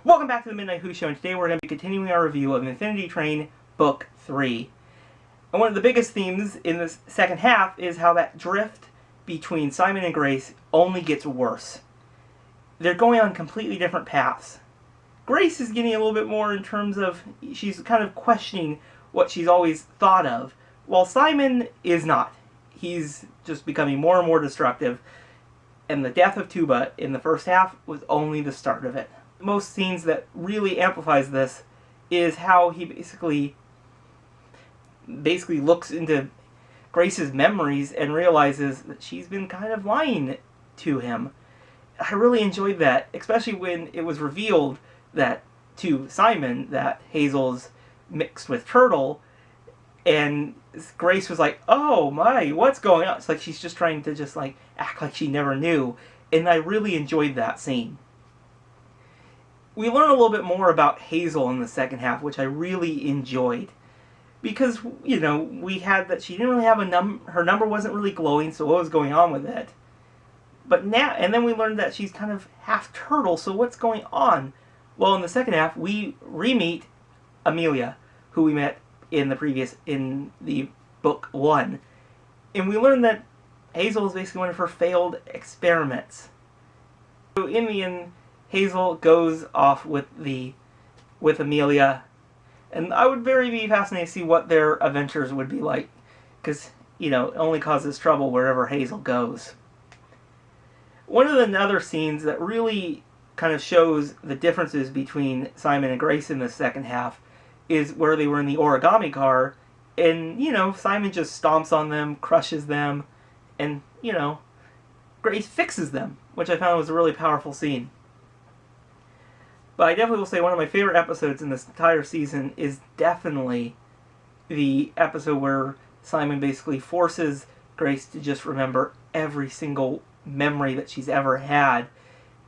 Welcome back to the Midnight Who Show, and today we're going to be continuing our review of Infinity Train Book 3. And one of the biggest themes in this second half is how that drift between Simon and Grace only gets worse. They're going on completely different paths. Grace is getting a little bit more in terms of she's kind of questioning what she's always thought of, while Simon is not. He's just becoming more and more destructive, and the death of Tuba in the first half was only the start of it. Most scenes that really amplifies this is how he basically looks into Grace's memories and realizes that she's been kind of lying to him. I really enjoyed that, especially when it was revealed that to Simon that Hazel's mixed with Turtle, and Grace was like, "Oh my, what's going on?" It's like she's just trying to act like she never knew, and I really enjoyed that scene. We learn a little bit more about Hazel in the second half, which I really enjoyed. Because, we had that she didn't really have her number wasn't really glowing, so what was going on with it? But now, and then we learned that she's kind of half turtle, so what's going on? Well, in the second half, we re-meet Amelia, who we met in the book 1. And we learned that Hazel is basically one of her failed experiments. So in the end, Hazel goes off with Amelia, and I would be fascinated to see what their adventures would be like, because, it only causes trouble wherever Hazel goes. One of the other scenes that really kind of shows the differences between Simon and Grace in the second half is where they were in the origami car, and, Simon just stomps on them, crushes them, and, Grace fixes them, which I found was a really powerful scene. But I definitely will say one of my favorite episodes in this entire season is definitely the episode where Simon basically forces Grace to just remember every single memory that she's ever had.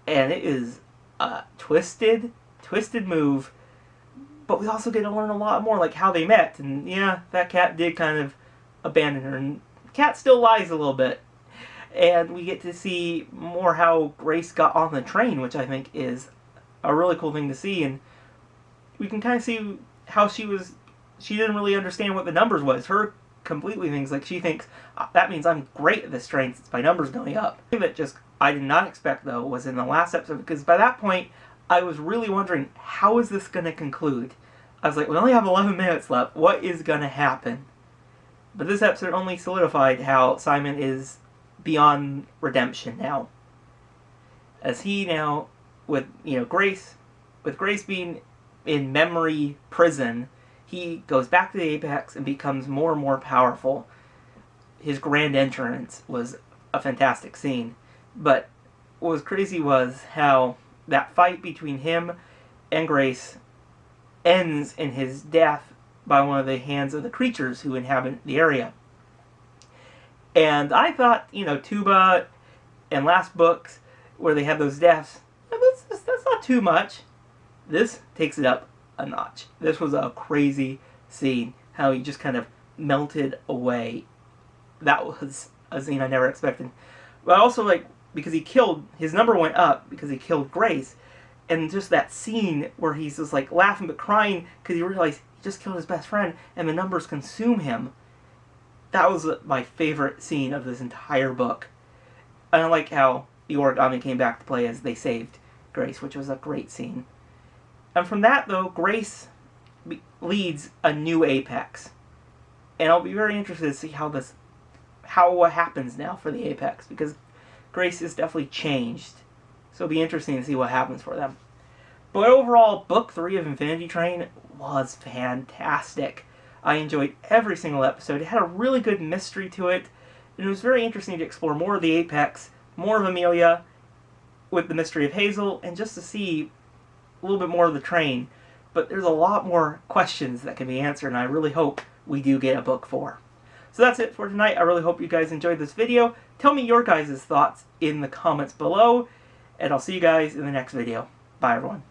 And it is a twisted move. But we also get to learn a lot more, like how they met. And yeah, that cat did kind of abandon her. And the cat still lies a little bit. And we get to see more how Grace got on the train, which I think is a really cool thing to see, and we can kind of see how she didn't really understand what the numbers was. Her completely things like she thinks that means I'm great at this train since my numbers going up. The thing that I did not expect though was in the last episode, because by that point I was really wondering how is this going to conclude. I was like, we only have 11 minutes left. What is going to happen? But this episode only solidified how Simon is beyond redemption now, as he now with Grace being in memory prison, he goes back to the Apex and becomes more and more powerful. His grand entrance was a fantastic scene, but what was crazy was how that fight between him and Grace ends in his death by one of the hands of the creatures who inhabit the area. And I thought, Tuba and last books where they had those deaths, that's not too much. This takes it up a notch. This was a crazy scene, how he just kind of melted away. That was a scene I never expected. But also, because his number went up because he killed Grace, and just that scene where he's just laughing but crying because he realized he just killed his best friend and the numbers consume him. That was my favorite scene of this entire book. And I like how the origami came back to play as they saved Grace, which was a great scene. And from that, though, Grace leads a new Apex. And I'll be very interested to see what happens now for the Apex, because Grace is definitely changed. So it'll be interesting to see what happens for them. But overall, Book 3 of Infinity Train was fantastic. I enjoyed every single episode. It had a really good mystery to it, and it was very interesting to explore more of the Apex, more of Amelia, with the mystery of Hazel, and just to see a little bit more of the train. But there's a lot more questions that can be answered, and I really hope we do get a book 4. So that's it for tonight. I really hope you guys enjoyed this video. Tell me your guys' thoughts in the comments below, and I'll see you guys in the next video. Bye, everyone.